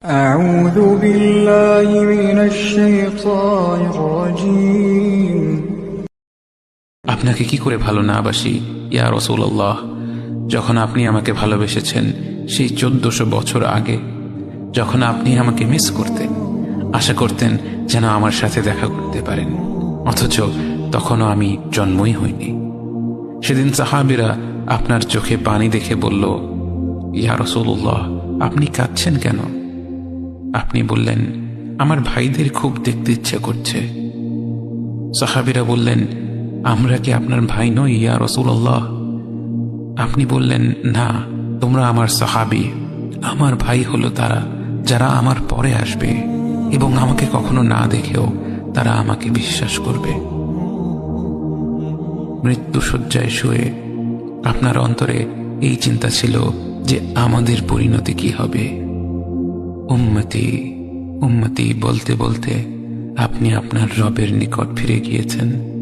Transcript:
أعوذ بالله من الشيطان الرجيم আপনাকে কি করে ভালো না বাসি ইয়া রাসূলুল্লাহ। যখন আপনি আমাকে ভালোবেসেছেন সেই 1400 বছর আগে, যখন আপনি আমাকে মিস করতেন, আশা করতেন যেন আমার সাথে দেখা করতে পারেন, অথচ তখনও আমি জন্মই হইনি। সেদিন সাহাবীরা আপনার চোখে পানি দেখে বলল, ইয়া রাসূলুল্লাহ, আপনি কাঁদছেন কেন? আপনি বললেন, আমার ভাইদের খুব দেখতে ইচ্ছে করছে। সাহাবীরা বললেন, আমরা কি আপনার ভাই নই ইয়া রাসূলুল্লাহ? আপনি বললেন, না, তোমরা আমার সাহাবী। আমার ভাই হলো তারা যারা আমার পরে আসবে এবং আমাকে কখনো না দেখেও তারা আমাকে বিশ্বাস করবে। মৃত্যু শয্যায় শুয়ে আপনার অন্তরে এই চিন্তা ছিল যে আমাদের পরিণতি কি হবে। উম্মতি উম্মতি বলতে বলতে আপনি আপনার রবের নিকট ফিরে গিয়েছেন।